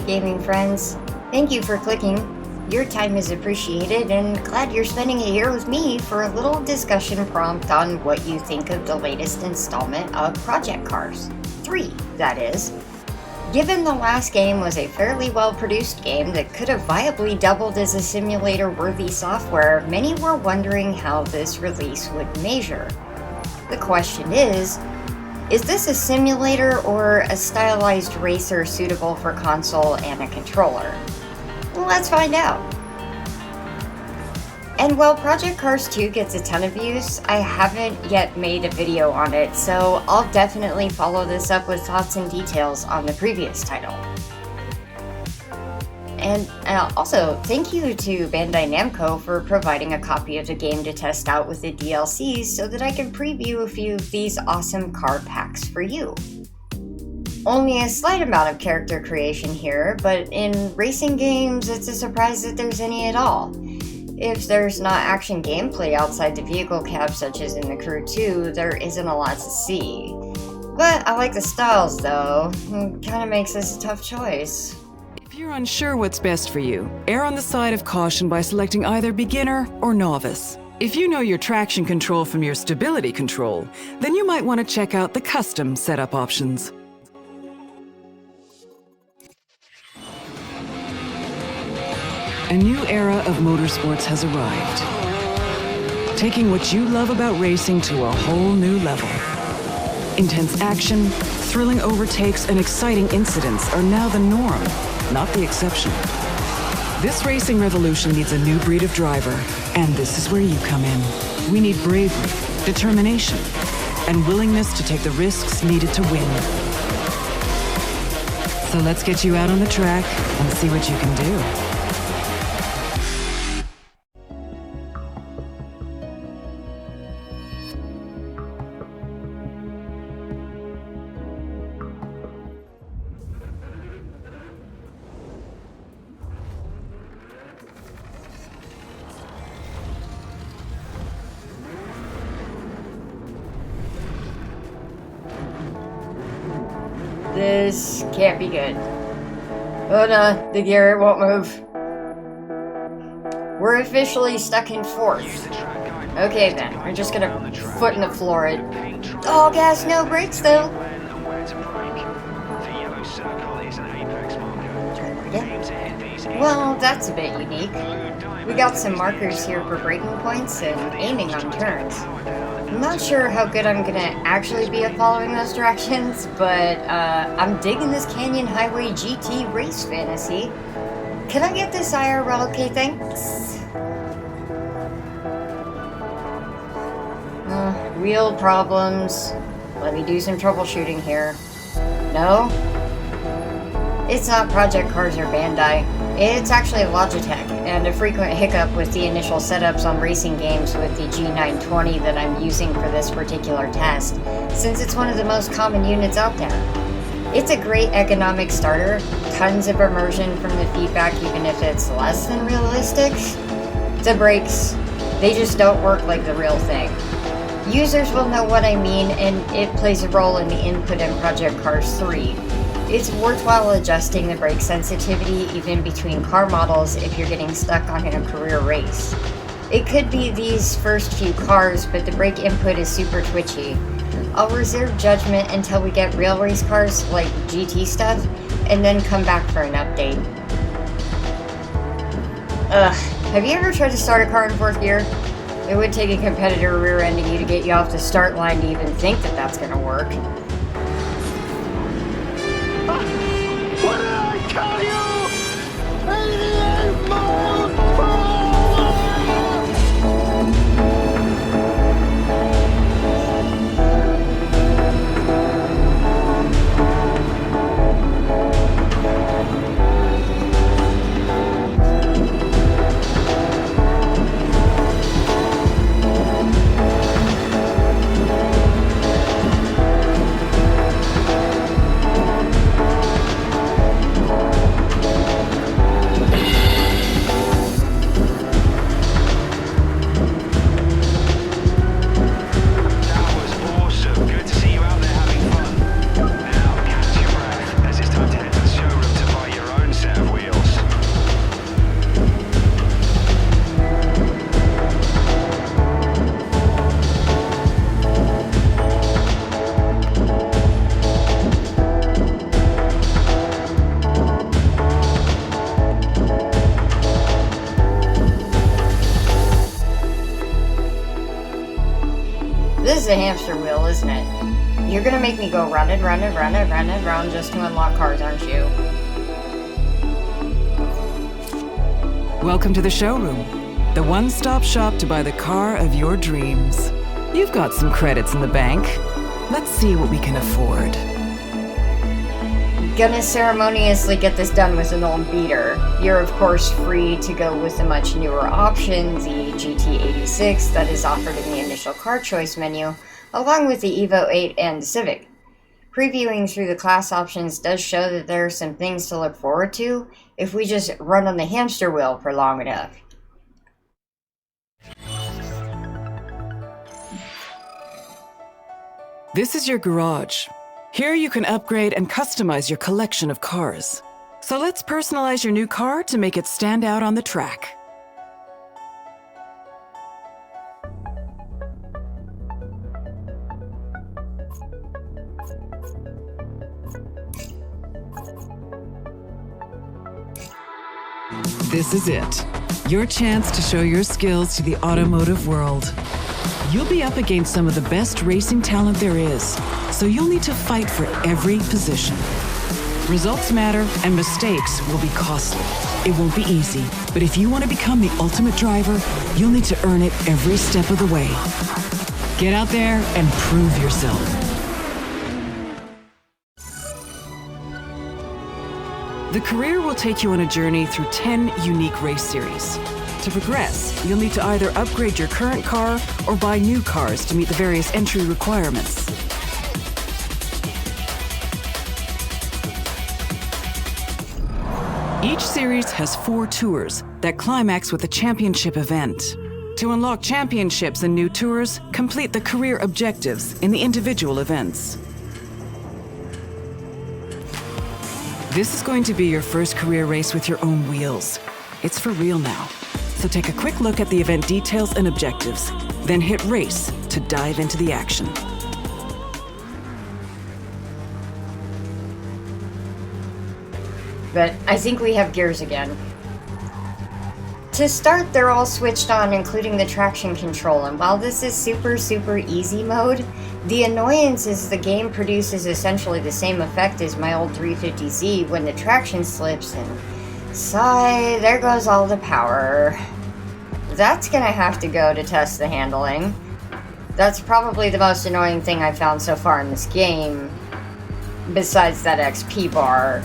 gaming friends. Thank you for clicking. Your time is appreciated, and glad you're spending it here with me for a little discussion prompt on what you think of the latest installment of Project Cars 3, that is. Given the last game was a fairly well-produced game that could have viably doubled as a simulator-worthy software, many were wondering how this release would measure. The question is this a simulator or a stylized racer suitable for console and a controller? Let's find out. And while Project Cars 2 gets a ton of views, I haven't yet made a video on it, so I'll definitely follow this up with thoughts and details on the previous title. And also, thank you to Bandai Namco for providing a copy of the game to test out with the DLCs so that I can preview a few of these awesome car packs for you. Only a slight amount of character creation here, but in racing games, it's a surprise that there's any at all. If there's not action gameplay outside the vehicle cab such as in the Crew 2, there isn't a lot to see. But I like the styles though, it kinda makes this a tough choice. If you're unsure what's best for you, err on the side of caution by selecting either beginner or novice. If you know your traction control from your stability control, then you might want to check out the custom setup options. A new era of motorsports has arrived, taking what you love about racing to a whole new level. Intense action, thrilling overtakes, and exciting incidents are now the norm, not the exception. This racing revolution needs a new breed of driver, and this is where you come in. We need bravery, determination, and willingness to take the risks needed to win. So let's get you out on the track and see what you can do. This can't be good. Oh no, the gear won't move. We're officially stuck in fourth. Okay then, we're just gonna foot in the floor it. All gas, no brakes though. Well, that's a bit unique. We got some markers here for braking points and aiming on turns. I'm not sure how good I'm gonna actually be at following those directions, but I'm digging this Canyon Highway GT race fantasy. Can I get this IRL? Okay, thanks. Wheel problems. Let me do some troubleshooting here. No? It's not Project Cars or Bandai. It's actually Logitech, and a frequent hiccup with the initial setups on racing games with the G920 that I'm using for this particular test, since it's one of the most common units out there. It's a great economic starter, tons of immersion from the feedback even if it's less than realistic. The brakes, they just don't work like the real thing. Users will know what I mean, and it plays a role in the input in Project Cars 3. It's worthwhile adjusting the brake sensitivity even between car models if you're getting stuck on in a career race. It could be these first few cars, but the brake input is super twitchy. I'll reserve judgment until we get real race cars like GT stuff, and then come back for an update. Have you ever tried to start a car in fourth gear? It would take a competitor rear-ending you to get you off the start line to even think that that's gonna work. What did I tell you? 88 miles per hour! a hamster wheel, isn't it? You're gonna make me go round and round and round and round and round just to unlock cars, aren't you? Welcome to the showroom, the one-stop shop to buy the car of your dreams. You've got some credits in the bank. Let's see what we can afford. Gonna ceremoniously get this done with an old beater. You're of course free to go with the much newer option, the GT86 that is offered in the initial car choice menu, along with the Evo 8 and the Civic. Previewing through the class options does show that there are some things to look forward to if we just run on the hamster wheel for long enough. This is your garage. Here you can upgrade and customize your collection of cars. So let's personalize your new car to make it stand out on the track. This is it. Your chance to show your skills to the automotive world. You'll be up against some of the best racing talent there is, so you'll need to fight for every position. Results matter, and mistakes will be costly. It won't be easy, but if you want to become the ultimate driver, you'll need to earn it every step of the way. Get out there and prove yourself. The career will take you on a journey through 10 unique race series. To progress, you'll need to either upgrade your current car or buy new cars to meet the various entry requirements. Each series has 4 tours that climax with a championship event. To unlock championships and new tours, complete the career objectives in the individual events. This is going to be your first career race with your own wheels. It's for real now. So take a quick look at the event details and objectives, then hit race to dive into the action. But I think we have gears again. To start, they're all switched on, including the traction control, and while this is super easy mode, the annoyance is the game produces essentially the same effect as my old 350Z when the traction slips and sigh, there goes all the power. That's gonna have to go to test the handling. That's probably the most annoying thing I've found so far in this game, besides that XP bar.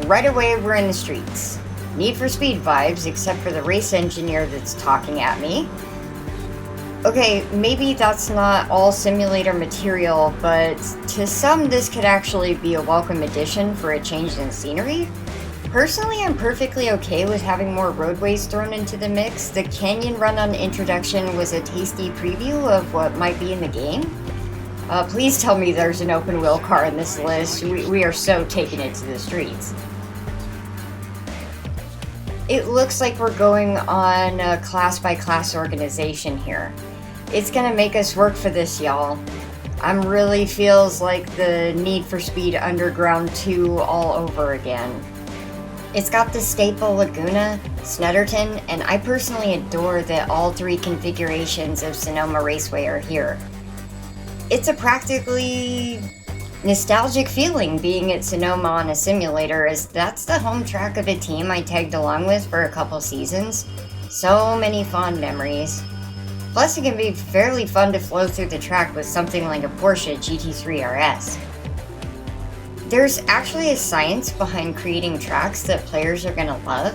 Right away, we're in the streets. Need for Speed vibes, except for the race engineer that's talking at me. Okay, maybe that's not all simulator material, but to some this could actually be a welcome addition for a change in scenery. Personally, I'm perfectly okay with having more roadways thrown into the mix. The Canyon Run-On introduction was a tasty preview of what might be in the game. Please tell me there's an open-wheel car in this list. We are so taking it to the streets. It looks like we're going on a class-by-class organization here. It's gonna make us work for this, y'all. Really feels like the Need for Speed Underground 2 all over again. It's got the staple Laguna, Snetterton, and I personally adore that all 3 configurations of Sonoma Raceway are here. It's a practically nostalgic feeling being at Sonoma on a simulator, as that's the home track of a team I tagged along with for a couple seasons. So many fond memories. Plus, it can be fairly fun to flow through the track with something like a Porsche GT3 RS. There's actually a science behind creating tracks that players are gonna love,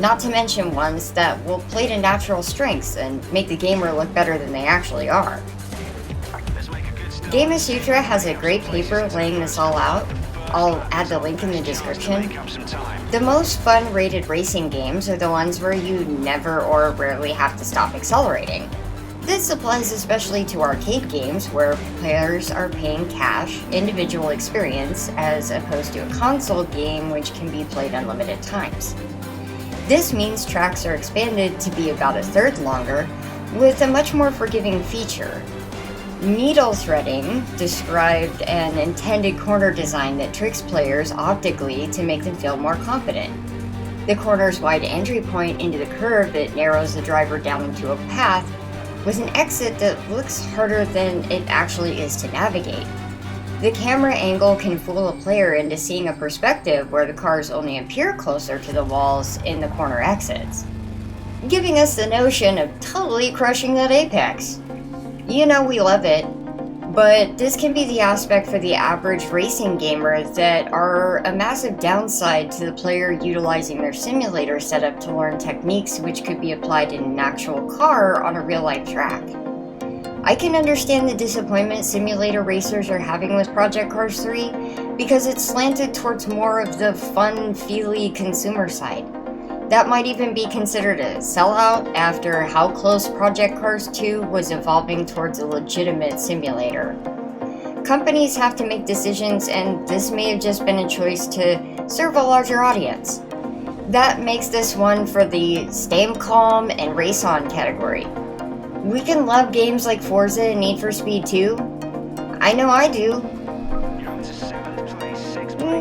not to mention ones that will play to natural strengths and make the gamer look better than they actually are. Gamasutra has a great paper laying this all out. I'll add the link in the description. The most fun rated racing games are the ones where you never or rarely have to stop accelerating. This applies especially to arcade games where players are paying cash, individual experience, as opposed to a console game which can be played unlimited times. This means tracks are expanded to be about a third longer, with a much more forgiving feature. Needle threading described an intended corner design that tricks players optically to make them feel more confident. The corner's wide entry point into the curve that narrows the driver down into a path with an exit that looks harder than it actually is to navigate. The camera angle can fool a player into seeing a perspective where the cars only appear closer to the walls in the corner exits, giving us the notion of totally crushing that apex. You know we love it, but this can be the aspect for the average racing gamer that are a massive downside to the player utilizing their simulator setup to learn techniques which could be applied in an actual car on a real-life track. I can understand the disappointment simulator racers are having with Project Cars 3 because it's slanted towards more of the fun, feely consumer side. That might even be considered a sellout after how close Project Cars 2 was evolving towards a legitimate simulator. Companies have to make decisions, and this may have just been a choice to serve a larger audience. That makes this one for the stay calm and race on category. We can love games like Forza and Need for Speed 2. I know I do.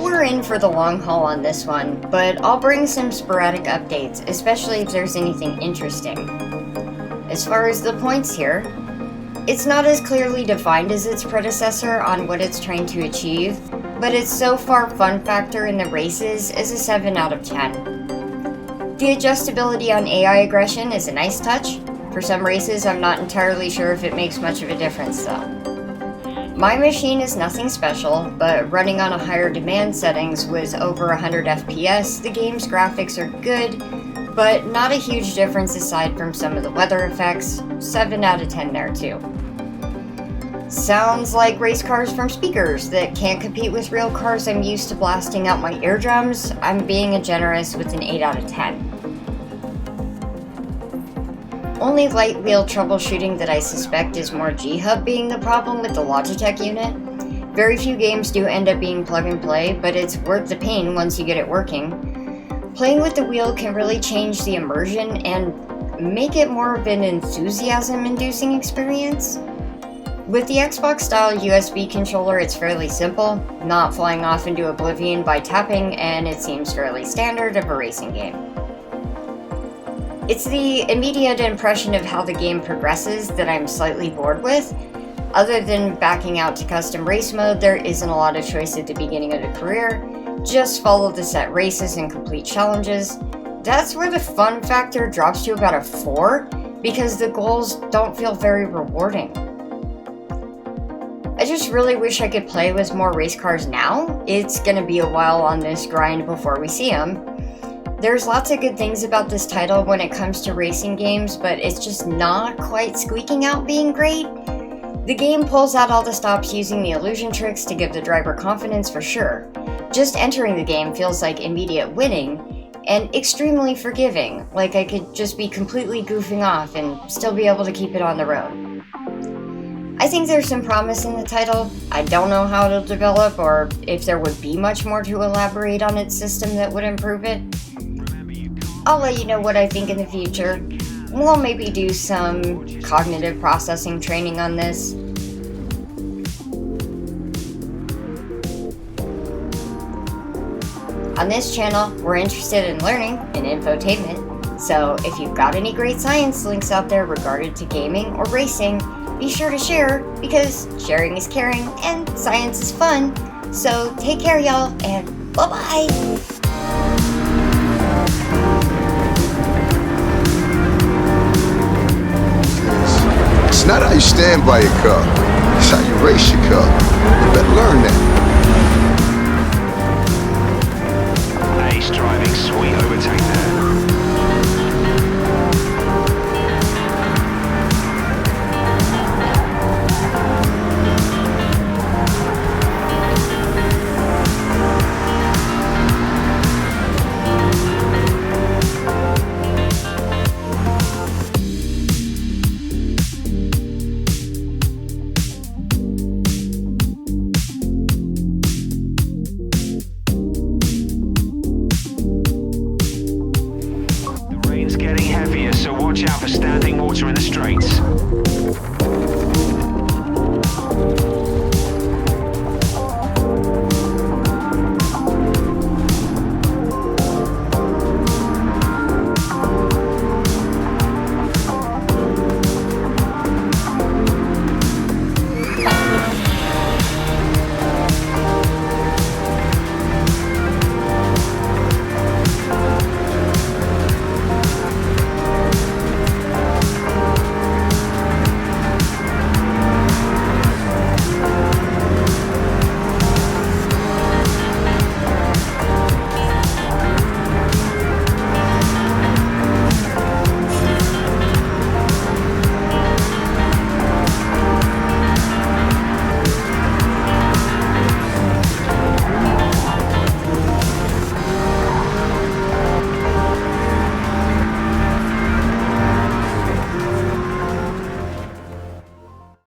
We're in for the long haul on this one, but I'll bring some sporadic updates, especially if there's anything interesting. As far as the points here, it's not as clearly defined as its predecessor on what it's trying to achieve, but its so far fun factor in the races is a 7 out of 10. The adjustability on AI aggression is a nice touch. For some races, I'm not entirely sure if it makes much of a difference though. My machine is nothing special, but running on a higher demand settings with over 100 FPS, the game's graphics are good, but not a huge difference aside from some of the weather effects. 7 out of 10 there too. Sounds like race cars from speakers that can't compete with real cars I'm used to blasting out my eardrums. I'm being generous with an 8 out of 10. Only light wheel troubleshooting that I suspect is more G-Hub being the problem with the Logitech unit. Very few games do end up being plug and play, but it's worth the pain once you get it working. Playing with the wheel can really change the immersion and make it more of an enthusiasm-inducing experience. With the Xbox-style USB controller, it's fairly simple, not flying off into oblivion by tapping, and it seems fairly standard of a racing game. It's the immediate impression of how the game progresses that I'm slightly bored with. Other than backing out to custom race mode, there isn't a lot of choice at the beginning of the career. Just follow the set races and complete challenges. That's where the fun factor drops to about a 4, because the goals don't feel very rewarding. I just really wish I could play with more race cars now. It's gonna be a while on this grind before we see them. There's lots of good things about this title when it comes to racing games, but it's just not quite squeaking out being great. The game pulls out all the stops using the illusion tricks to give the driver confidence for sure. Just entering the game feels like immediate winning, and extremely forgiving, like I could just be completely goofing off and still be able to keep it on the road. I think there's some promise in the title. I don't know how it'll develop or if there would be much more to elaborate on its system that would improve it. I'll let you know what I think in the future. We'll maybe do some cognitive processing training on this. On this channel, we're interested in learning and infotainment, so if you've got any great science links out there regarding to gaming or racing, be sure to share, because sharing is caring and science is fun. So take care y'all, and bye-bye! It's not how you stand by your car. It's how you race your car. You better learn that.